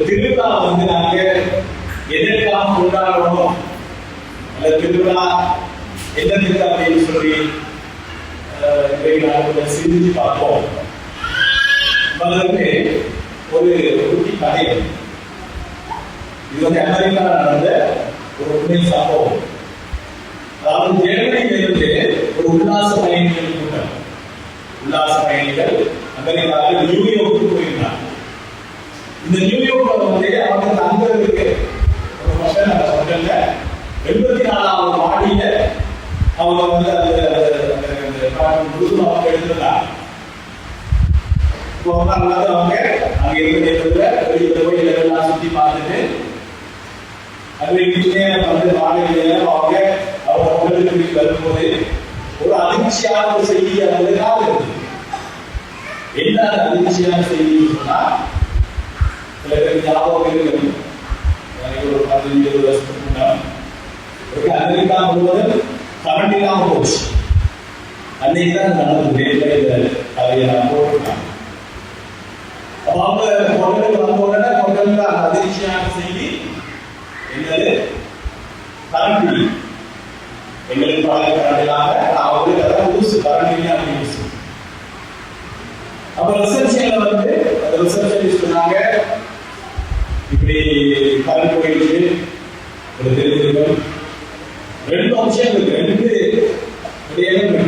திருவிழா வந்து நாங்க எதற்காக கொண்டாடணும், அந்த திருவிழா என்னதுக்கு அப்படின்னு சொல்லி சிந்திச்சு பார்ப்போம். ஒரு குட்டி கதை. இது வந்து அமெரிக்காவில் நடந்த ஒரு உண்மை சம்பவம். அதாவது ஜெர்மனியிலிருந்து ஒரு உல்லாச பயணிகள் கூட்டம், உல்லாச பயணிகள் அமெரிக்காவில் நியூயார்க்கு போயிருந்தாங்க. இந்த நியூயார்க்ல வந்து அவங்க தங்குறதுக்கு ஒரு ஹோட்டல், அந்த ஹோட்டல்ல 84வது மாடியில அவங்க வந்து முழுதும் அவங்க எடுத்துருந்தாங்க. அவங்க அங்க இருக்கிற வெளியில போய் எல்லாம் சுத்தி பார்த்துட்டு வந்து மாநில அவங்க ஹோட்டலுக்கு வரும்போது ஒரு அதிர்ச்சியான ஒரு செய்தி அவங்க இருந்தது. என்ன அதிர்ச்சியான செய்தி சொன்னா, சில பேர் ஞாபகம் இருக்கு, ஒரு 15-20 வருஷத்துக்கு முன்னாடி அமெரிக்கா முழுவதும் கரண்ட் இல்லாம போச்சு. அன்னைக்கு தான் நடந்தது. கதையை நான் போட்டிருக்காங்க. அவங்க ஹோட்டலுக்கு வந்த உடனே ஹோட்டல்ல அந்த அதிர்ச்சியான செய்தி என்னது, கரண்ட் இல்லை. எங்களுக்கு பழைய கரண்ட் இல்லாம அவங்களுக்கு அதான் புதுசு கரண்ட் இல்லை அப்படின்னு சொல்லி. அப்ப ரிசப்ஷன்ல வந்து அந்த ரிசப்ஷனிஸ்ட் சொன்னாங்க, இப்படி கரண்ட் போயிடுச்சு, ஒரு தெரிஞ்சிருக்கும். 2 ஆப்ஷன் இருக்கு, 2 இருக்கு.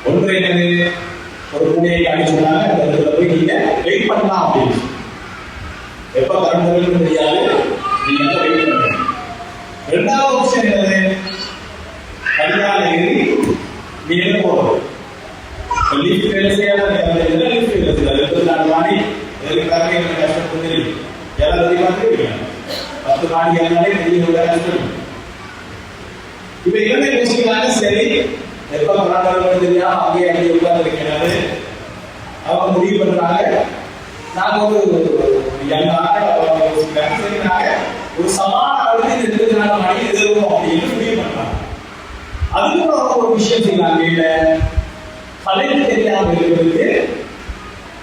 ஒன்று என்னது, ஒரு புனையை காட்டி சொன்னாங்க, அந்த இடத்துல போய் நீங்க வெயிட் பண்ணலாம் அப்படின்னு. எப்ப கரண்ட் வரும்னு தெரியாது, நீங்க வெயிட் பண்ணணும். 2வது ஆப்ஷன் என்னது, கல்யாண ஏறி நீங்க போகணும். லீஃப் வேலை செய்யாத லீஃப் வேலை செய்யாது. 24 மாடி எதுக்காக எனக்கு கஷ்டப்பட்டு தெரியும். யாராவது அதிகமாக தெரியும், 10 மாடி ஏறினாலே தெரியும் கஷ்டம். இப்ப என்ன யோசிக்கிறாங்க, சரி எப்ப கரண்ட் தெரியாம அங்கே அங்கே உட்கார்ந்து இருக்கிறாரு. அவங்க முடிவு பண்றாங்க, நாங்க ஒரு யோசிக்கிறாங்க, சரி நாங்க ஒரு சமான அளவுக்கு இந்த 24 மாடி எதிர்வோம் அப்படின்னு முடிவு பண்றாங்க. அதுக்கு ஒரு விஷயம் செய்யறாங்க, இல்ல கலைக்கு தெரியாம இருக்கிறதுக்கு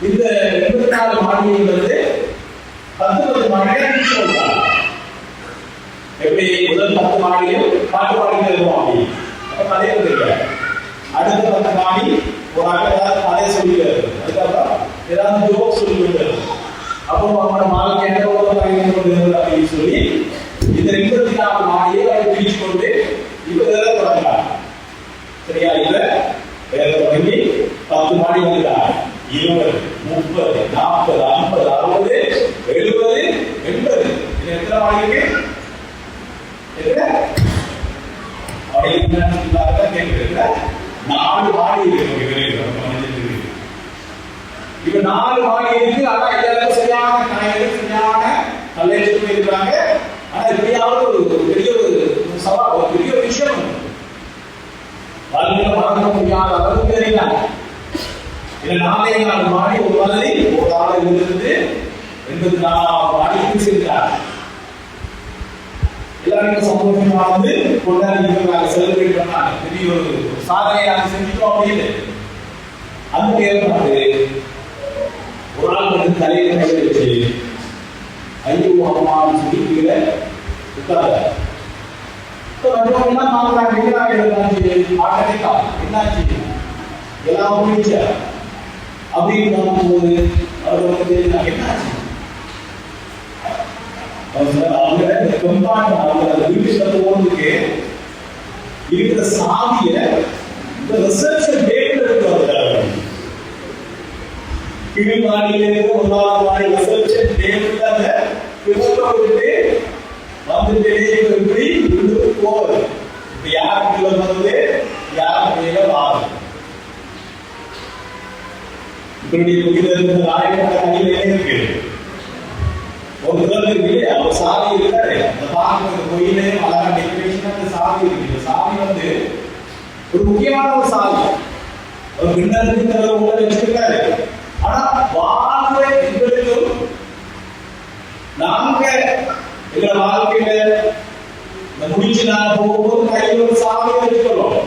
இந்த 24 மாடியில் வந்து 10 மாடியை சொல்றாங்க. எப்படி முதல் 10 மாடியும் பாட்டு பாடிட்டு இருக்கும் அப்படின்னு. அப்ப கதையை தெரியாது. அடுத்த 10 மாடி ஒரு ஏதாவது கதை சொல்லிட்டு இருக்கும். அதுக்கப்புறம் ஏதாவது ஜோக் சொல்லிட்டு இருக்கும். அப்போ அவங்களோட வாழ்க்கை அப்படின்னு சொல்லி இந்த 24 மாடியை அவங்க பிரிச்சு கொண்டு இப்ப இதெல்லாம் தொடங்கலாம். சரியா? இல்ல வேற தொடங்கி 10 மாடி வந்துட்டாங்க. 20, 30, 40, 50, 60, 70, 80. இது எத்தனை மாடி இருக்கு? நாலு மாடி இருக்கு. இப்ப 4 மாடி இருக்கு. ஆனா எல்லாரும் சரியான கலைஞர்கள், சரியான கலைஞர்கள் இருக்கிறாங்க. ஆனா இப்படியாவது ஒரு பெரிய ஒரு சவால், ஒரு பெரிய விஷயம் வாழ்க்கையில மறக்க முடியாத அளவுக்கு தெரியுறாங்க. இல்ல 4 மாடி ஒரு மாதிரி ஒரு ஆளை இருந்து 84 மாடிக்கு சென்றாங்க. எல்லாருமே சந்தோஷமா வந்து கொண்டாடி செலிப்ரேட் பண்ணாங்க. பெரிய ஒரு சாதனையாக செஞ்சுட்டோம் அப்படின்னு. அந்த நேரம் ஒரு ஆள் வந்து தலையில கை வச்சு ஐயோ அம்மான்னு சொல்லி கீழே உட்கார. என்னாச்சு எல்லாம் முடிச்சா அப்படின்னு பார்க்கும்போது அவர் வந்து என்னாச்சு, வீட்டுக்கு இருக்கிற சாவிய இந்த ரிசப்ஷன் டேபிள் எடுத்து வந்தாங்க. கீழ் மாடியில இருந்து 1வது மாடி ரிசப்ஷன் டேபிள் விட்டு வந்துட்டு எப்படி போகுது. இப்ப யாருக்கு வந்து யாருக்கு வாங்க இப்படி கையில இருக்கு. ஒரு இருக்கு, அவர் சாவி இருக்காரு. அந்த பார்க்க கோயிலே அழகா டெக்கரேஷன் அந்த சாவி இருக்கு. இந்த சாவி வந்து ஒரு முக்கியமான ஒரு சாவி. ஒரு பின்னருக்கு உள்ள வச்சிருக்காரு. ஆனா வாழ்க்கை எங்களுக்கும் நாங்க எங்க வாழ்க்கையில முடிச்சு நாங்க போகும்போது கையில் ஒரு சாவி வச்சுக்கிறோம்.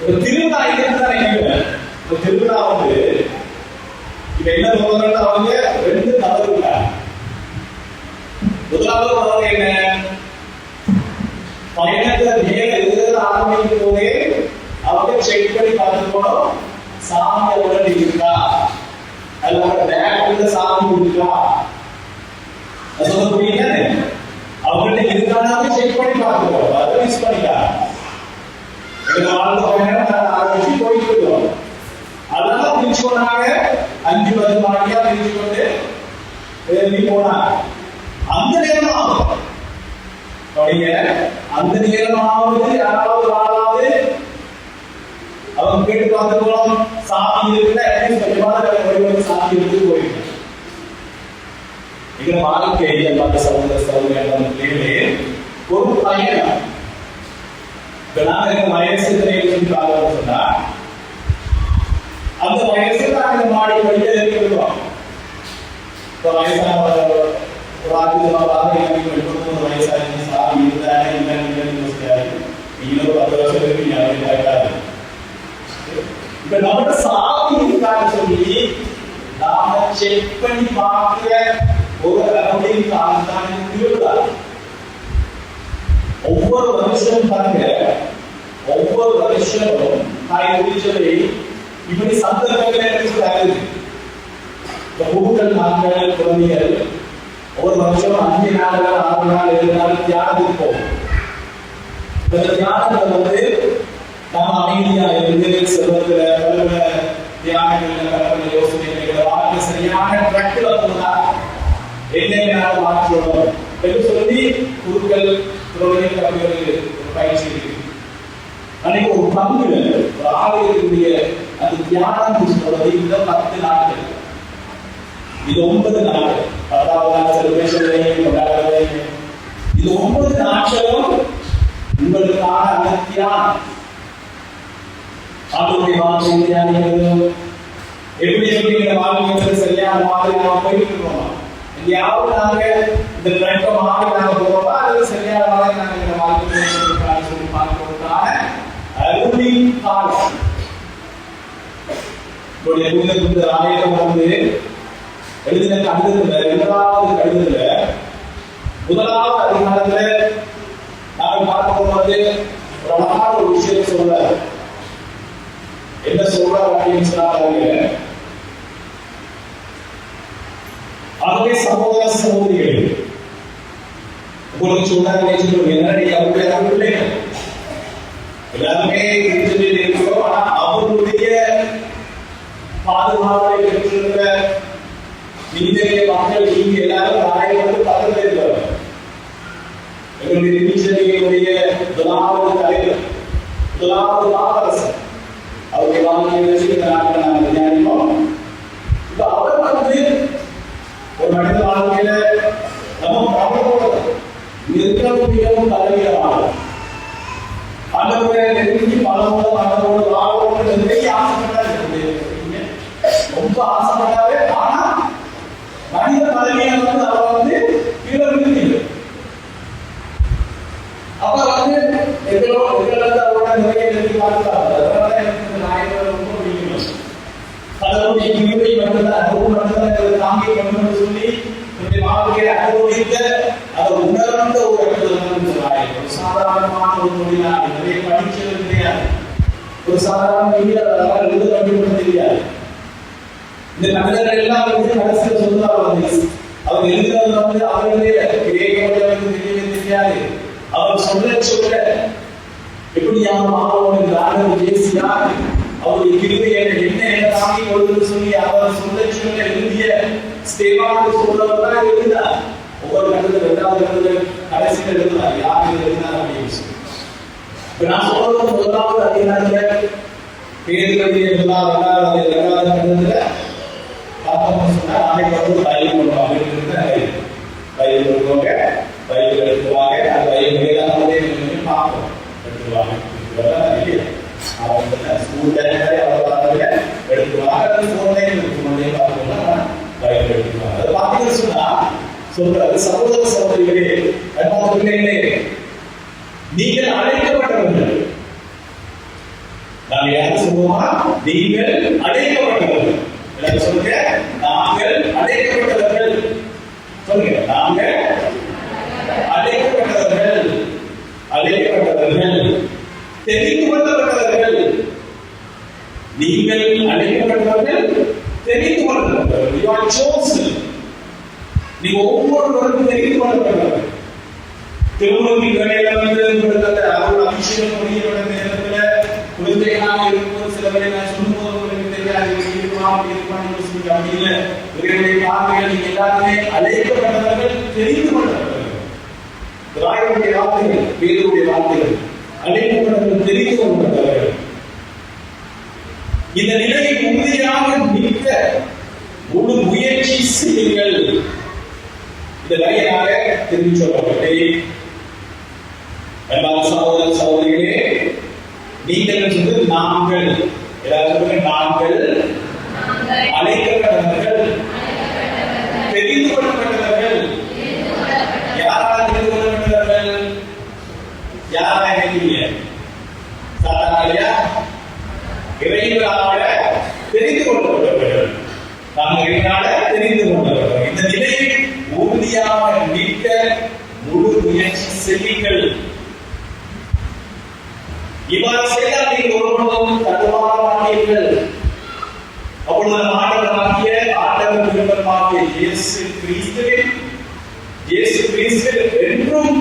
ஒரு திருவிழா இருந்தா ஒரு திருவிழா வந்து இப்ப என்ன சொல்றாங்க, அவங்க 2 அவங்கள்ட்ட சாமி கொடுக்கா சொல்ல புரியுங்க. அவங்கள்ட்ட இருக்கானாலும் செக் பண்ணி பார்த்துக்கோ, அதை மிஸ் பண்ணிக்கா. எங்க வாழ்க்கை ஆரம்பிச்சு போயிட்டு இருக்கோம். அதெல்லாம் பிரிச்சு கொண்டாங்க. 5-10 மாடியா பிரிச்சு கொண்டு எழுதி போனாங்க. அந்த நேரம் ஆகும். அந்த நேரமாவது யாராவது ஆளாவது அவங்க கேட்டு பார்த்துக்கணும். சாமி இருக்குல்ல, சாமி இருக்கு போயிட்டு எங்க வாழ்க்கை பார்த்த சகோதர சகோதரிகளே ஒரு பயணம். இப்ப நான் எங்க வயசு சொன்னா அந்த வயசுல நாங்க மாடி படிக்க இருக்கிறோம். இப்ப வயசான ஒரு வயசாக சாமி இருந்தானே இன்னொரு 10 வருஷம் இருக்கு. இப்ப நம்மகிட்ட சாமி இருக்கான்னு சொல்லி நாம செக் பண்ணி பார்க்கிற ஒரு அரௌண்டிங் காலம் தான் திருவிழா. ஒவ்வொரு வருஷமும் பாருங்க, ஒவ்வொரு வருஷமும் சொல்லி இப்படி சந்தர்ப்பங்கள் பூக்கள் நாட்கள் குழந்தைகள் ஒரு வருஷம் 5 நாட்கள் 6 நாள் 7 நாள் தியானத்துக்கு போகும். இந்த தியானத்துல நம்ம அமைதியா இருந்து செல்வத்துல பல தியானங்கள்ல பல யோசனைகள் வாழ்க்கை சரியான ட்ராக்ல போனா என்னென்ன மாற்றணும் என்று சொல்லி குருக்கள் துறவிகள் பயிற்சி இருக்கு. அன்னைக்கு ஒரு பங்கு ஒரு ஆலயத்தினுடைய அந்த தியானம் சொல்றது இந்த 10 நாட்கள், இது 9 நாட்கள். 10வது நாள் செலிப்ரேஷன் கொண்டாடுறது. இது 9 நாட்களும் உங்களுக்கான அந்த தியானம். ஆளுடைய வாழ்க்கை தியானிகள் எப்படி எப்படி வாழ்க்கை சரியான மாதிரி நாம போயிட்டு இருக்கோம். எங்கேயாவது நாங்க இந்த ட்ரெண்ட மாதிரி நாங்க போறோமா அல்லது சரியான மாதிரி நாங்க இந்த வாழ்க்கை சொல்லி பார்க்கிறதுக்கான அருளி காலம். இந்த ஆலயம் எழுதின கடிதத்துல 2வது கடிதத்துல 1வது அதிகாரத்துல நாங்க பார்க்கும் போது ஒரு அழகான ஒரு விஷயம் சொல்ற. என்ன சொல்றாரு அப்படின்னு சொன்னாங்க, ஆகவே சகோதர சகோதரிகள் உங்களுக்கு சொன்னாங்க அவருடைய பிள்ளைகள் எல்லாருமே இருக்கிறோம். ஆனா அவருடைய பாதுகாப்பை பெற்றிருக்கிற இந்திய மக்கள் நீங்க எல்லாரும் ஆயிரத்து 10 பேர் இருக்கிறார். எங்களுடைய திருச்செந்தூருடைய 1வது தலைவர் 1வது மாதரசர் அவருடைய வாழ்க்கையை நாங்கள் தியானிப்போம். இப்ப அவர் ஒரு மனித வாழ்க்கையில நம்ம இருக்கக்கூடியவும் தலைவீரமாக ஆண்டவரை நெருங்கி பலவோடு ஆண்டவோடு வாழ்வோடு நிறைய ஆசைப்பட்டாரு, ரொம்ப ஆசைப்பட்டாரு. ஆனா மனித தலைமையை அவர் கீழே விழுந்தீங்க. அப்ப எங்களோட அவரோட நிறைய நெருங்கி பார்த்தாரு. அதனால எனக்கு நாயகர் ரொம்ப பிடிக்கும். கடவுளுடைய கிருபை மட்டும்தான் அனுபவம் மட்டும்தான் தாங்கி கொண்டு சொல்லி வாழ்க்கையை அனுபவித்த அதை உணர்ந்த ஒரு இடத்துல சாதாரணமான ஒரு மொழிதான். நிறைய படிச்சது கிடையாது, ஒரு சாதாரண எழுத கண்டுபிடிக்க தெரியாது. இந்த கவிஞர்கள் எல்லாம் கடைசியில் சொல்லுவாங்க, அவர் எழுதுறது அவர்களே தெரியவே தெரியாது. அவர் சொல்ல எப்படி யாரும் மாணவன் ஆண்டவர் பேசியா அவருடைய கிருபை என்ன தாங்கி கொள்வது சொல்லி அவர் சொல்ல எழுதிய ஸ்தேவானுக்கு சொல்றவர்தான் எழுதினார். ஒவ்வொரு கட்டத்தில் 2வது கட்டத்தில் கடைசியில் எழுதினார் யார் எழுதினார் அப்படின்னு சொல்லி. இப்ப நான் சொல்றது 1வது அதிகாரத்துல பேருடைய 2வது கட்டத்துல பார்த்தோம்னு சொன்னா நாளைக்கு பைபிள் பண்ணுவாங்க. பைபிள் எடுத்துவாங்க, பைபிள் எடுத்துவாங்க, அந்த பைபிள் மேலானதே பார்ப்போம் எடுத்துவாங்க. ஸ்கூல் டைம்ல எடுத்துவாங்க, பைபிள் எடுத்துவாங்க. அதை பார்த்தீங்கன்னு சொன்னா சொல்றாரு, சகோதர சகோதரிகளே அன்பான பிள்ளைகளே, நீங்கள் அழைக்கப்பட்டவர்கள். நாங்கள் யாரும் சொல்லுவோமா? நீங்கள் அழைக்கப்பட்டவர்கள். எல்லாரும் சொல்லுங்க, நாங்கள் அழைக்கப்பட்டவர்கள். சொல்லுங்க, நாங்கள் அழைக்கப்பட்டவர்கள், அழைக்கப்பட்டவர்கள், தெரிந்து கொள்ளப்பட்டவர்கள். நீங்கள் அழைக்கப்பட்டவர்கள், தெரிந்து கொள்ளப்பட்டவர்கள். You are chosen. நீ ஒவ்வொருவருக்கும் தெரிந்து கொள்ளப்படுறவர். திருமணத்தின் வேலையில உங்களுக்கு அருள் அபிஷேகம் முடிகிற நேரத்துல குழந்தைகளாக இருக்கும்போது சில வேலை நான் சொல்லும்போது உங்களுக்கு தெரியாது அப்படின்னு இவர்களுடைய பார்வைகள் நீங்க எல்லாருமே அழைக்கப்பட்டவர்கள், தெரிந்து கொள்ளப்பட்டவர்கள். ராயனுடைய வார்த்தைகள், பேருடைய வார்த்தைகள், அழைக்கப்பட்டவர்கள், தெரிந்து கொள்ளப்பட்டவர்கள். இந்த நிலையை உறுதியாக நிற்க முழு முயற்சி செய்யுங்கள். இந்த வகையாக தெரிந்து சொல்லப்பட்டே சகோதர சகோதரிகளே, நீங்கள் சொல்வது நாங்கள், எல்லாரும் நாங்கள் அழைக்கப்பட்டவர்கள், தெரிந்து கொள்ளப்பட்டவர்கள். யாரால் தெரிந்து கொள்ளப்பட்டவர்கள்? யாரா நினைக்கிறீங்க? சாத்தானாலையா? இறைவனால தெரிந்து கொள்ளப்பட்டவர்கள். நாங்கள் இறைவனால தெரிந்து கொள்ளப்பட்டவர்கள். இந்த நிலையை உறுதியாக நிற்க முழு முயற்சி செய்யுங்கள். இவ்வாறு செய்தால் நீங்கள் ஒருபோதும் தடுமாற மாட்டீர்கள். அப்பொழுது ஆண்டவராகிய ஆண்டவர் விருப்பமாகிய இயேசு கிறிஸ்து என்றும்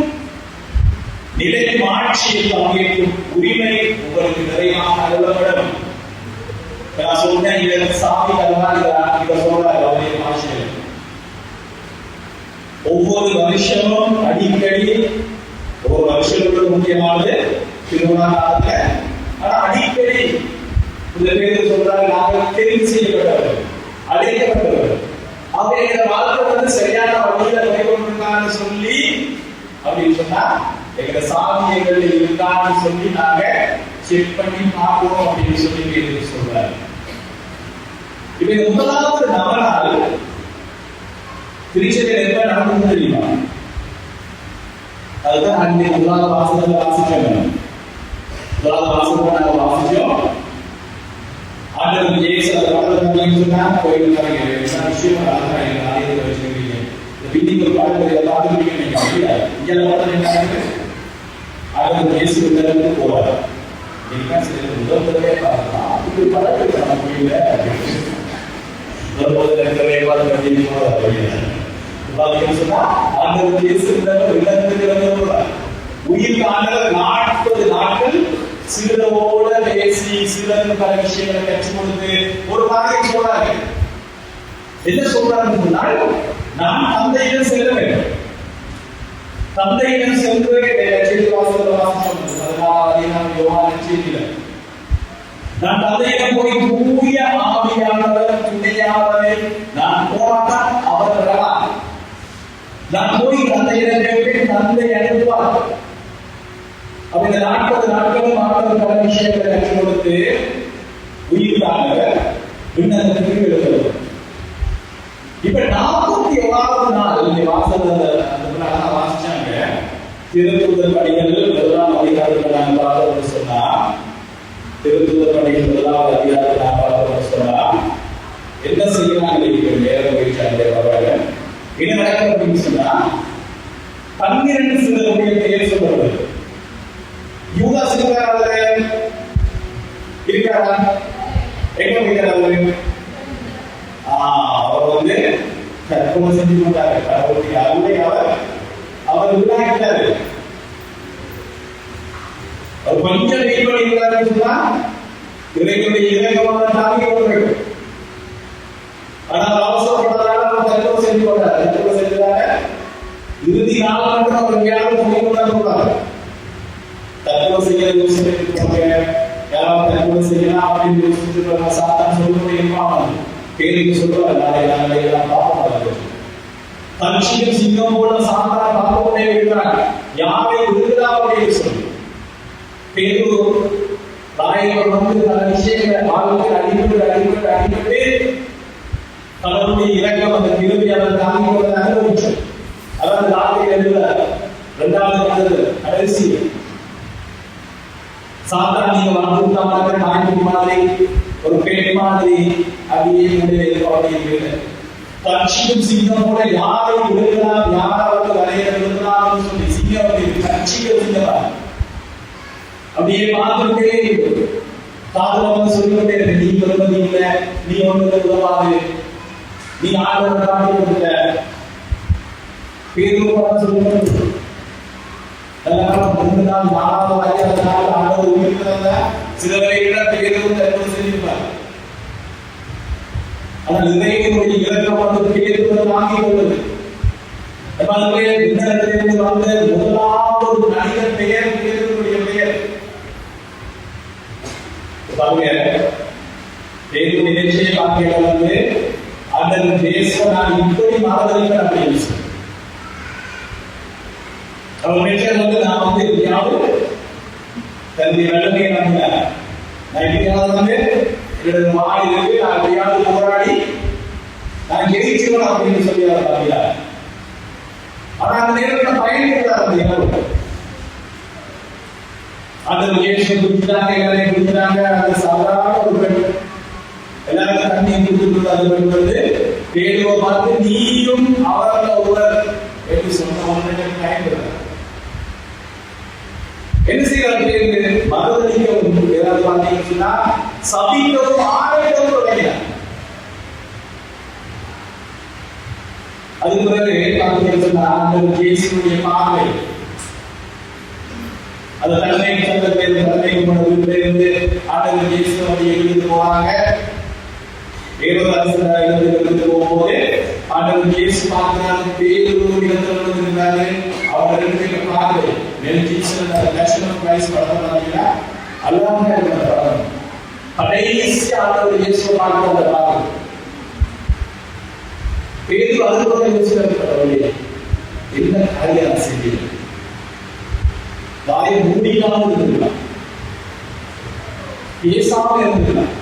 நிலைக்கும் ஆட்சியில் பங்கேற்கும் உரிமை உங்களுக்கு நிறைவாக அருளப்படும். நான் சொன்னேன், இதை சாமி கல்வான் இதை சொல்றாரு அவருடைய பாஷையில். ஒவ்வொரு வருஷமும் அடிக்கடி, ஒவ்வொரு வருஷத்துக்கு முக்கியமானது திருவிழா காலத்துல, ஆனா அடிக்கடி இந்த பேர் சொல்றாங்க, நாங்கள் தெரிவு செய்யப்பட்டவர்கள், அழைக்கப்பட்டவர்கள். அவங்க இந்த வாழ்க்கை சரியான வழியில மேற்கொண்டிருக்கான்னு சொல்லி அப்படின்னு சொன்னா எங்க சாமியங்கள் இருக்கான்னு சொல்லி நாங்க செக் பண்ணி பார்ப்போம் அப்படின்னு சொல்லி பேர் சொல்றாரு. இப்ப இந்த முதலாவது நபரால் திருச்சபையில் எப்ப நடந்து தெரியுமா? அதுதான் அன்றைய முதலாவது வாசகத்தை வாசிக்கணும். முதலாவது வாசகத்தை நாங்கள் வாசிச்சோம். ஆண்டவர் இயேசு அந்த பக்கத்துல சொன்னா கோயிலுக்காரங்க விஷயம் ஆலயத்தை வச்சிருக்கீங்க. இந்த பில்டிங் ஒரு பாடத்தை பார்த்துருக்கீங்க. நீங்க அப்படியா இங்கே பார்த்து ஆண்டவர் இயேசு உள்ளதுக்கு போவார். நீங்க சில முதல் தடவை பார்க்கலாம். அப்படி பழக்கம் நம்ம கோயில முதல் தடவை சொன்னா ஆண்டவர் இயேசு உள்ளதுக்கு உயிர் ஆண்டவர் 40 நாட்கள் சிலரோட பேசி சிலருக்கு பல விஷயங்களை கற்றுக் கொடுத்து ஒரு வார்த்தை சொல்றாங்க. என்ன சொல்றாருன்னு சொன்னால், நான் தந்தையிடம் செல்ல வேண்டும். தந்தையிடம் சென்று நான் தந்தையிடம் போய் தூய ஆவியானவர் துணையாளரை நான் போராட்டம் அவர் வரலாம். நான் போய் தந்தையிடம் கேட்பேன், தந்தை அனுப்புவார். அப்ப இந்த 40 நாட்களும் ஆண்டவர் பல விஷயங்களை கற்றுக் கொடுத்து உயிர்த்தாங்க விண்ணகத்துக்கு எடுக்கிறது. இப்ப 41வது நாள் இந்த வாசகத்தை வாசிச்சாங்க. திருத்தூதர் பணிகள் 1ஆம் அதிகாரத்தில் நாங்கள் பார்த்தோம்னு சொன்னா, திருத்தூதர் பணிகள் 1ஆவது அதிகாரத்தில் நாங்கள் பார்த்தோம்னு சொன்னா என்ன செய்யறாங்க? நேரம் போயிட்டாங்க. பரவாயில்ல. என்ன நடக்கும் அப்படின்னு சொன்னா 12 சிலருடைய பெயர் சொல்லப்படுது. யூதாஸ் இருக்காரா? எங்க போயிட்டாரு? அவர் கற்பனை செஞ்சு கொண்டாரு. கடவுளுடைய அருளை அவர் விடாக்கிட்டாரு. அவர் கொஞ்சம் வெயிட் பண்ணி இருக்கிறாருன்னு சொன்னா இறைவனுடைய இறக்கமான தாக்கி கொண்டிருக்கு. ஆனால் அவசரப்பட்டதால அவர் கற்பனை செஞ்சு கொண்டார். கற்பனை செஞ்சதால இறுதி நாள் மட்டும் அவர் யாரும் சொல்லி கொண்டாரு. தற்கொலை செய்ய யோசிச்சுட்டு யாராவது தற்கொலை செய்யலாம் அப்படின்னு யோசிச்சுட்டு சாத்தான் சொல்லுவோம். பேருக்கு சொல்லுவார், நாளை எல்லாம் பார்க்க தனிச்சியும் சிங்கம் போல சாத்தான பார்க்கவே இருக்கிறார். யாரை விடுதலா அப்படின்னு சொல்லி பேரு நாயகர் பல விஷயங்களை வாழ்க்கை அடிபட்டு கடவுளுடைய இலக்கம் அந்த திரும்பி அவர் தாங்கி கொள்ள அனுபவிச்சோம். அதாவது நாளை எழுதுவார். 2வது கடைசி சாத்தான் நீங்க வாழ்க்கை நாய்க்கு மாதிரி ஒரு பெண் மாதிரி அப்படியே கட்சியும் சிங்கம் கூட யாரை விடுக்கலாம், யாராவது வரைய விடுக்கலாம் சொல்லி சிங்கம் கட்சிகள் சிங்கமா அப்படியே பார்த்துட்டே காதல வந்து சொல்லிக்கிட்டே இருக்கு. நீ வருவதி இல்லை, நீ ஒன்று உதவாது, நீ ஆண்டவர் காட்டி கொடுத்த பேதுருவான சொல்லுங்க. அதனால 3 நாள் 4வது 5வது நாள் ஆண்டவர் உயிர்த்தெழுந்த சில வேளைகளில் பேதுரு தற்போது செஞ்சிருப்பார். ஆனால் இறைவனுடைய இரக்கம் வந்து பேதுருவை தாங்கிக் கொண்டது. இந்த இடத்திலிருந்து வந்த முதலாவது மனித பெயர் பேதுருவுடைய பெயர். பாருங்க, பேதுரு நிகழ்ச்சியை பார்க்க வந்து ஆண்டவர் இயேசுவை நான் இப்படி மறந்திருக்கிறேன் அப்படின்னு சொல்லி அவர் நினைச்சது வந்து நான் வந்து எப்படியாவது தன்னுடைய வெள்ளமையை நம்பினேன். நான் எப்படியாவது வந்து என்னுடைய மாறி இருக்கு, நான் எப்படியாவது போராடி நான் ஜெயிச்சுவேன் அப்படின்னு சொல்லி அவர் நம்பினார். ஆனா அந்த நேரத்தில் பயணிக்கிறார். அந்த இடம் அந்த இயேசு குடிச்சாங்க, எல்லாரையும் குடிச்சாங்க. அந்த சாதாரண ஒரு பெண் எல்லாருக்கும் தண்ணியை குடிச்சுட்டு அது பெண் வந்து பேதுருவை பார்த்து நீயும் அவர்கள் ஒருவர் என்று சொன்ன ஒன்றை பயன்படுறார். என்ன செய்யறாரு? மறுதளிக்க ஏதாவது பார்த்தீங்கன்னா சபிக்கவும் ஆணையிடவும் தொடங்கினார். அது பிறகு பார்த்தீங்கன்னா அந்த இயேசுவுடைய பார்வை அந்த தன்மை தன்மையிலிருந்து ஆண்டவர் இயேசுவை எழுந்து போறாங்க. இடத்திலிருந்து போகும்போது ஆண்டவர் இயேசு பார்க்கிறார். பேதுரு இடத்துல இருந்தாரு. அவர் 2 பேரும் பார்வை கடைசி ஆண்டவர் இயேசுவை பார்க்க பேதுரு அதுபோல யோசிக்கப்படவில்லை. என்ன காரியம் செய்ய வாயை மூடிக்காமல் இருந்திருக்கலாம், பேசாமல் இருந்திருக்கலாம்.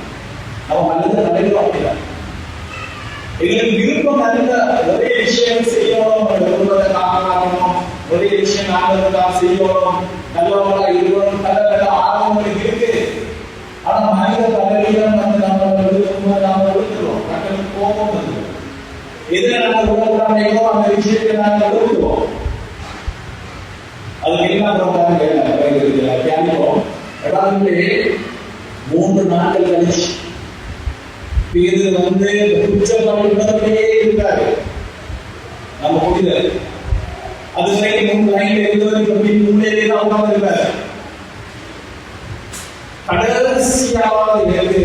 அவன் நல்லது நடக்கும் அப்படிதான். எங்களுக்கு விருப்பம் நல்ல ஒரே விஷயம் செய்யணும், குடும்பத்தை காக்கணும், ஒரே விஷயம் நாங்களுக்காக செய்யணும், நல்லவங்களா இருக்கணும், நல்ல நல்ல ஆர்வங்கள் இருக்கு. ஆனா மனித தலைவீரம் வந்து நம்ம விழுத்துருவோம், மக்களுக்கு கோபம் வந்துடும். எதிர நாங்கள் உடம்புறாமையோ அந்த விஷயத்தை நாங்கள் விழுத்துவோம். அதுக்கு என்ன பண்றாங்க தியானிப்போம். 3 நாட்கள் கழிச்சு பேதுரு வந்து குற்றப்பட்டே இருக்காரு. நம்ம புரிதல் அது சரி 3 லைன் எழுதுவதற்கு முன்னேறி தான் உட்கார்ந்து இருக்காரு. கடைசியாக எழுது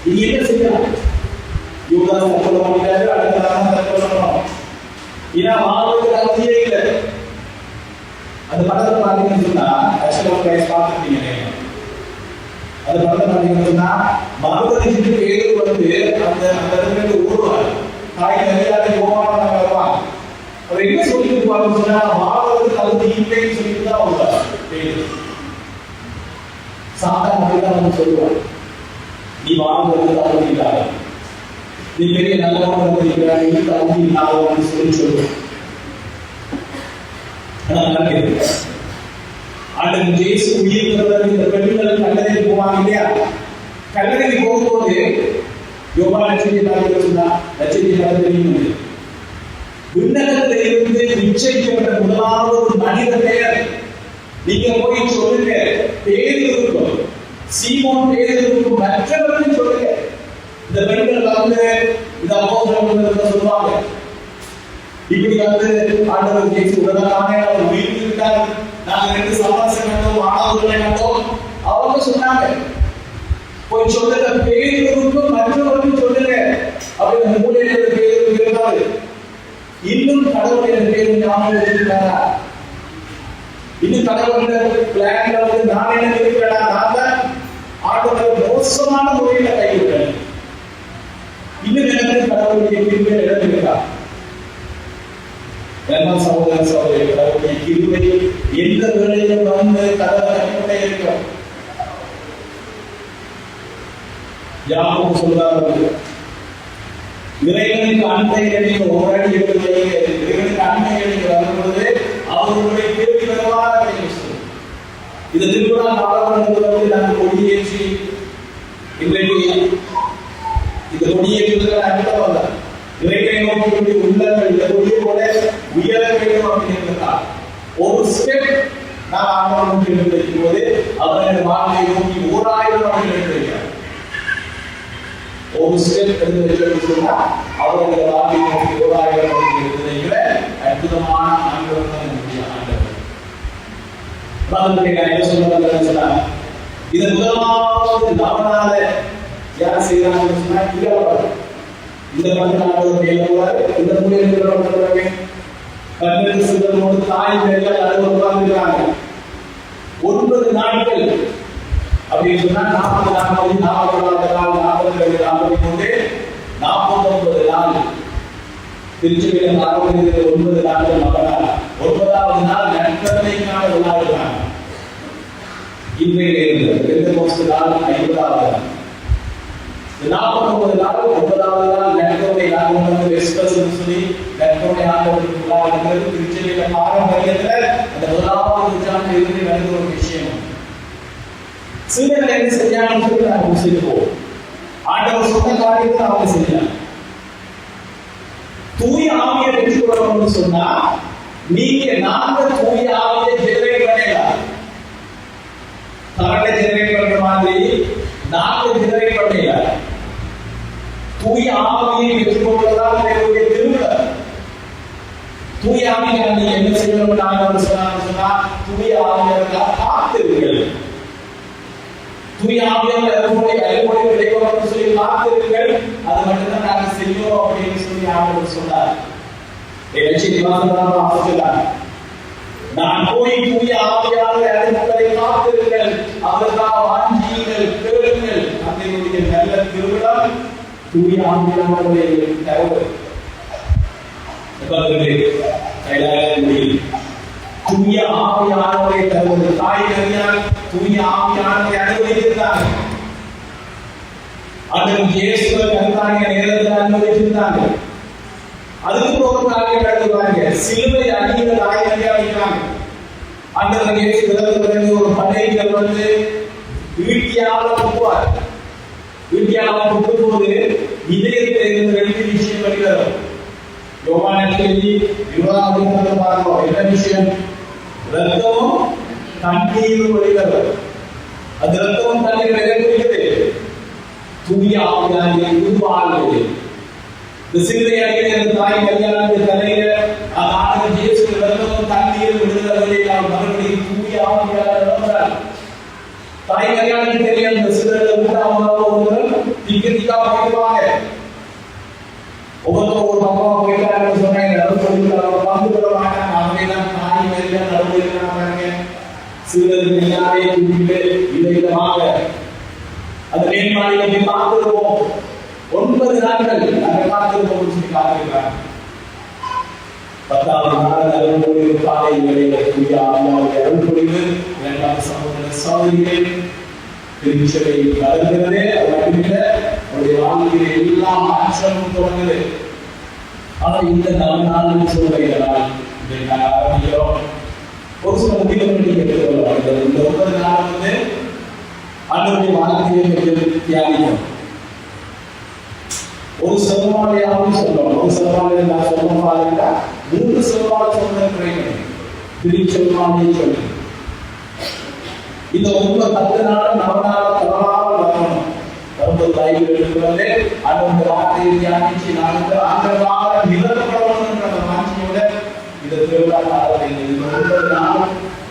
நீ என்ன செய்யலாம்? யூதாஸ் தற்கொலை பண்ணிட்டாரு, அடுத்ததாக தற்கொலை பண்ணணும். ஏன்னா வாழ்வதற்கு அவசியம் இல்லை. அந்த படத்தை பார்த்தீங்கன்னு சொன்னா பார்த்துருப்பீங்க. அந்த படத்தை பார்த்தீங்கன்னு சொன்னா மறுபடியும் பேதுரு வந்து அந்த இடத்துல ஓடுவார். தாய் நிறையாத யோவான வருவாங்க. அவர் என்ன சொல்லிட்டு இருப்பாருன்னு சொன்னா வாழ்வதற்கு தகுதி இல்லைன்னு சொல்லிட்டு தான் வருவார் பேதுரு. சாத்தா அப்படிதான் வந்து சொல்லுவார், நீ வாழ்வதற்கு தகுதி இல்லாத, நீ பெரிய நல்லவன் இருக்கிறாய், நீ தகுதி இல்லாதவன் சொல்லி சொல்லுவார். ஆண்டவர் இயேசு உயிர்த்தெழுந்த இந்த பெண்கள் கல்லறைக்கு போவாங்க இல்லையா? கல்லறைக்கு போகும்போது யோவான் நட்சத்திரம் விண்ணகத்தில் இருந்து நிச்சயிக்கப்பட்ட முதலாவது ஒரு மனித பெயர். நீங்க போய் சொல்லுங்க பேதுருவுக்கும் சீமோன் பேதுருவுக்கும் மற்றவர்களும் சொல்லுங்க. இந்த பெண்கள் வந்து இந்த அப்போஸ்தலர்கள் சொல்லுவாங்க, இப்படி வந்து ஆண்டவர் இயேசு உடனே அவர் உயிர்த்து விட்டார், நாங்கள் 2 சமாசம் கண்டோம், ஆணவர்களை கண்டோம். அவங்க சொன்னாங்க போய் சொல்லுங்க பேதுருவுக்கும் மற்றவர்களுக்கும் சொல்லுங்க. அப்படி அந்த மூலையில பேதுரு இருந்தாரு. இன்னும் கடவுளுடைய பேரு ஞாபகம் வச்சிருக்காரா? இன்னும் கடவுளுடைய பிளான்ல வந்து நான் என்ன இருக்கிறேன், நான் தான் ஆண்டவரை மோசமான முறையில கைவிட்டேன். இன்னும் எனக்கு கடவுளுடைய கிருபை இடத்திருக்கா? சகோதர சகோதரி, கடவுளுடைய கிருபை எந்த வேளையிலும் வந்து கடவுளை கைவிட்டே இருக்கிறோம். யாவும் சொல்றாரு, இறைவனுக்கு அன்பை நீங்க ஓராடி எடுத்து வைங்க. இறைவனுக்கு அன்பை நீங்க வரும்பொழுது அவர்களுடைய கேள்வி வரவாத இந்த திருவிழா நாடாளுமன்றத்தில் வந்து நாங்கள் கொடியேற்றி இன்றைக்கு இந்த கொடியேற்றுவதற்கு அர்த்தம் அல்ல. இறைவனை நோக்கி உள்ளங்கள் இந்த கொடியை கூட உயர வேண்டும் அப்படிங்கிறதுக்காக ஒரு ஸ்டெப் நான் ஆண்டவரை எடுத்து வைக்கும் போது அவருடைய வாழ்க்கையை நோக்கி 1000 ஆண்டுகள் எடுத்து வைக்கிறார். ஒரு ஸ்டெப் எடுத்து வச்சு சொன்னா அவருடைய வாழ்க்கையை நோக்கி 1000 ஆண்டுகள் எடுத்து வைக்கிற அற்புதமான உதாரணத்துக்கு நான் என்ன சொல்றேன்னு சொன்னா, இது முதலாவது நவநாள யார் செய்யறாங்கன்னு சொன்னா ஈழவாடு. இந்த 14 மேல போறாரு, இந்த மூலையில 12 சிறுவனோடு தாய் மேல உட்கார்ந்துருக்காங்க 9 நாட்கள் அப்படின்னு சொன்னா 40 நாட்கள் 40 நாள் 42 நாட்கள் கொண்டு 49 நாள் திருச்சியில் ஆரம்பிக்கிறது. 9 நாட்கள் மகனார் 9வது நாள் நட்பதைக்கான விளையாடுறாங்க. இன்றைய நாள் 50வது நாள் 49 நாள் 9வது நாள் நட்பதை நாங்கள் எக்ஸ்பிரஸ் சொல்லி நட்பதை ஆண்டவருக்கு விளையாடுகிறது. திருச்சியில் பாரம்பரியத்தில் அந்த 1வது நூற்றாண்டு இருந்து நடந்த ஒரு விஷயம். சீடர்கள் என்ன செஞ்சாங்கன்னு சொல்லி நாங்கள் யோசிப்போம். ஆண்டவர் சொன்ன காரியத்தை அவங்க செஞ்சாங்க. தூய ஆவியை பெற்றுக்கொள்ளணும்னு சொன்னா நாங்க தூய ஆவியை ஜெனரேட் பண்ணலாம். கரண்டை ஜெனரேட் பண்ற மாதிரி நாங்க ஜெனரேட் பண்ணலாம். தூய ஆவியை பெற்றுக்கொள்ளதான் உங்களுடைய திருவிழா. தூய ஆவியை நீங்க என்ன செய்யணும்னு ஆண்டவர் சொன்னா தூய ஆவியர்களா காத்திருங்கள். தூய ஆவியானவர் அருள்மொழி கிடைக்கும் சொல்லி காத்திருங்கள். அது மட்டும்தான் நாங்க செய்யணும் அப்படின்னு சொல்லி ஆண்டவர் சொன்னார். நான் போய் தூய ஆவியானவர் அருள்மொழி காத்திருங்கள், அவருக்காக வாஞ்சியுங்கள், கேளுங்கள். அதனுடைய நல்ல திருவிழா தூய ஆவியானவரை தருவது. தூய ஆவியானவரை தருவது தாய் கல்யாண தூய ஆவியானவரை அனுமதித்திருந்தாங்க. அதன் இயேசுவை கருத்தாங்க நேரத்தில் அனுமதித்திருந்தாங்க. அதுக்கு ஒரு காரியம் நடத்துவாங்க. சிலுவை அடியில தாய் கல்யாணிக்கிறாங்க. அந்த இயேசு பிறகு ஒரு படைகள் வந்து வீட்டியால புகுவார். வீட்டியால புகும் போது இதயத்தில் இருந்து 2 விஷயம் வருகிறது. யோவான் எழுதி 20 பார்க்கிறோம். என்ன விஷயம்? ரத்தமும் தண்ணீரும் வெளிவரும். அது ரத்தமும் தண்ணீர் வெளிவருகிறது. தூய ஆவியானவரை உருவாக்குவது. இந்த சிலுவை அடியில் தாய் கல்யாணத்தின் தலையில ஆண்டவர் இயேசு ரத்தமும் தண்ணீரும் விடுதலை மறுபடியும் தூய ஆவியானவர் தாய் கல்யாணத்துக்கு தெரியும். இந்த சிலுவையில உண்டாக திக்கா போயிடுவாங்க. ஒவ்வொருத்தரும் ஒரு பக்கமா போயிட்டாருன்னு சொன்னாங்க. பங்கு கொள்ள மாட்டாங்க. அவங்கெல்லாம் தாய் மேல நடவடிக்கை சிறுவர்கள் எல்லாரையும் கூட்டிட்டு விதவிதமாக அந்த மேல்மாடியை போய் பார்த்துருவோம். 9 நாட்கள் நாங்கள் பார்த்துருப்போம் சொல்லி காத்திருக்கிறாங்க. 10வது நாள் அருள்மொழி காலை வேளையில தூய ஆவியானவருடைய அருள்மொழிவு 2வது சகோதர சகோதரிகள் திருச்சபை வளர்கிறது. அது மட்டுமில்ல அவருடைய வாழ்க்கையில எல்லா மாற்றமும் தொடங்குது. ஆனா இந்த 4 நாள் சூழ்நிலைகளால் இதை நாங்கள் ஆரம்பிக்கிறோம். ஒரு சில முடிவுகளை எடுத்துக்கொள்ளலாம். இந்த 9 நாள் வந்து ஆண்டவருடைய வாழ்க்கையை தியானிக்கும். ஒரு செவ்வாழையாகவும் சொல்லணும். ஒரு செவ்வாழை நான் சொல்ல பாருங்க 3 செவ்வாழை சொல்ல கிடைக்கும். திருச்செவ்வாழையை சொல்லு. இந்த 10 நாள் நவநாள தொடராக வரணும். வரும்போது பைபிள் எடுக்கிறது ஆண்டவருடைய வார்த்தையை தியானிச்சு நாங்கள் ஆண்டவராக நிலப்படணும் என்ற வாஞ்சியோட இந்த திருவிழா காலத்தை 9 நாள்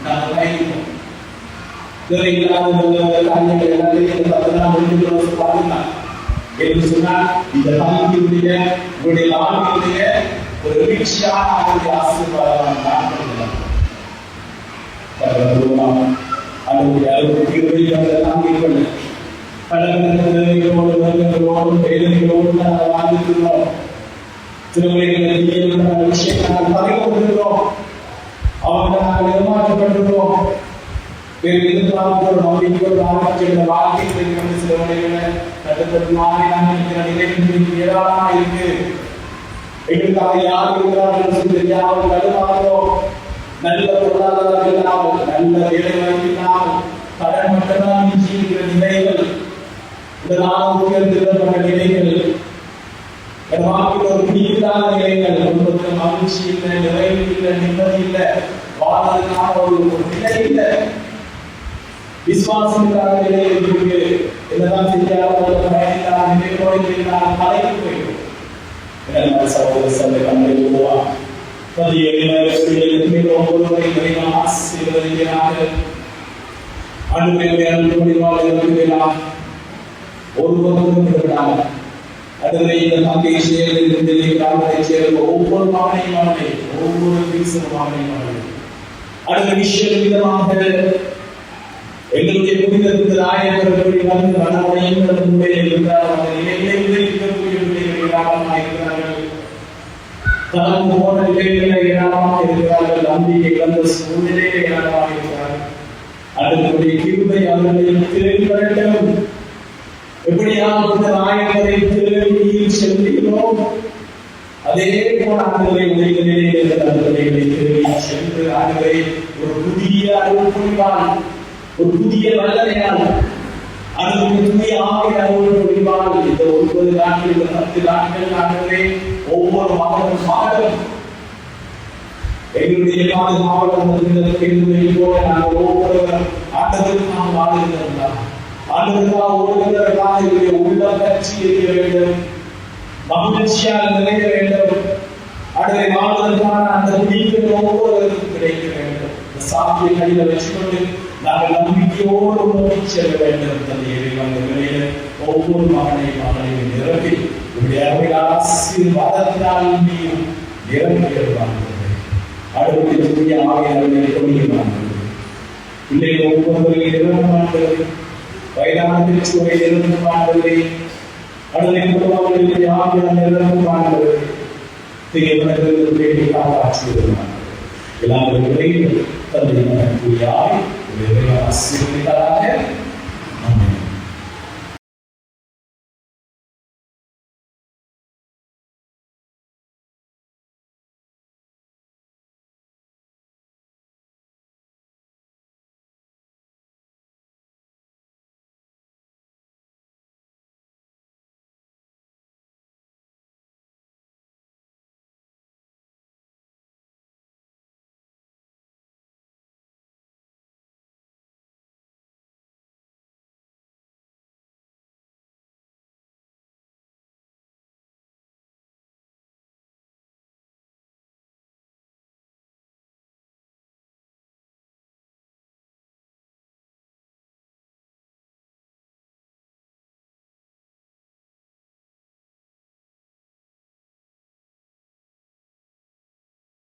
நாங்கள் பயணிப்போம். தேவையில்லாத காரியங்கள் எல்லாத்தையும் 10 நாள் முடிஞ்சு பாருங்க. என்று சொன்னால் இந்த வாழ்க்கையுடைய உங்களுடைய வாழ்க்கையுடைய ஒரு வீழ்ச்சியான அவருடைய ஆசீர்வாதம் தான். அதனுடைய அளவுக்கு தாங்கிக்கொள்ள கடற்கரைகளோடு வேலைகளோடும் வேலைகளோடு நாங்கள் வாழ்ந்துக்கிறோம். திருமலைகளை விஷயங்கள் பறிக்கொண்டிருக்கிறோம். அவங்க நாங்கள் ஏமாற்றப்பட்டிருக்கிறோம். வேறு எதிர்பார்க்கிறோம். நம்பிக்கையோடு ஆராய்ச்சியோட வாழ்க்கையில் சில வழிகளை கட்டுப்பட்டு மாறி நாங்கள் நிலைமைக்கு ஏராளமா இருக்கு. எங்களுக்காக யார் இருக்கிறார்கள் சொல்லி தெரியாமல் கடுமாறோம். நல்ல பொருளாதாரம் இல்லாமல் நல்ல வேலை வாய்ப்பு இல்லாமல் கடன் மட்டும்தான் இருக்கிற நிலைகள், இந்த நாள் திருப்பட்ட நிலைகள், வாழ்க்கையில் ஒரு பிடிக்காத நிலைகள், குடும்பத்தில் மகிழ்ச்சி இல்லை, நிறைவு இல்லை, நிம்மதி இல்லை, வாழ்வதற்கான ஒரு நிலை இல்லை, விசுவாசம் இல்லாத நிலையில் இருக்கு. என்னதான் செய்யாத பயனில்லாத நிலையோடு இருந்தால் தலைக்கு போயிடும். சகோதர சந்தை கண்களை உருவா பதிய ஆசீர்வதிக்கிறார்கள். ஆண்டவரே அனுப்புகிறார் ஒருவரும் விடாம அடுத்த இந்த தங்கை சேர்ந்து கிராமத்தை சேர்ந்த ஒவ்வொரு மாவனையும் ஒவ்வொரு மாவனையும் அடுத்த விஷயம் விதமாக எங்களுடைய புனித நாயகர்கள் வந்து மனவனையும் இருந்தார். அந்த நிலையிலே இருக்கக்கூடிய இருக்கிறார்கள். தனக்கு போன நிலையில ஏராளமாக இருக்கிறார்கள். நம்பிக்கை வந்த சூழ்நிலையில ஏராளமாக இருக்கிறார்கள். அதனுடைய கிருபை அவர்களை தேடி வரட்டும். எப்படியாவது நாயகரை தேடி செல்கிறோம் அதே போல ஆண்டுகளை உலகிலே தேடி சென்று ஆண்டுகளை ஒரு புதிய அருள் புரிவான், ஒரு புதிய வல்லமையால் அதற்கு புதிய ஆகிய அருள் புரிவான். இந்த 9 நாட்கள் இந்த 10 நாட்கள் ஆண்டுகளே ஒவ்வொரு மாதம் எங்களுடைய மாவட்டம் போல நாங்கள் ஒவ்வொருவர் ஆண்டவருக்கு நாம் வாழ்ந்திருந்தார். ஆண்டவருக்காக ஒருவருக்காக என்னுடைய உள்ள கட்சி இருக்க வேண்டும், மகிழ்ச்சியாக நிறைய வேண்டும். அடுத்த வாழ்வதற்கான அந்த முடிவுகள் ஒவ்வொருவருக்கும் கிடைக்க வேண்டும். இந்த சாப்பியை கையில் வச்சுக்கொண்டு நாங்கள் நம்பிக்கையோடு நோக்கி செல்ல வேண்டும். அந்த நிலையில ஒவ்வொரு மகனையும் நிரப்பி இப்படி ஆசீர்வாதத்தினால் நீயும் நிரம்பிடுவாங்க. அடுத்த ஆவியாளர்களை கொள்கிறார்கள். பிள்ளைகள் ஒவ்வொருவரையும் நிரப்பமாண்டது, வயதான திருச்சுவை நிரப்பமாண்டது, அடுத்த குடும்பங்களுக்கு ஆவியாளர் நிரப்பமாண்டது, தீயவனர்களுக்கு வேண்டி காப்பாற்றுகிறார்கள். எல்லாருடைய தந்தை ஆசீர்வதித்தாராக.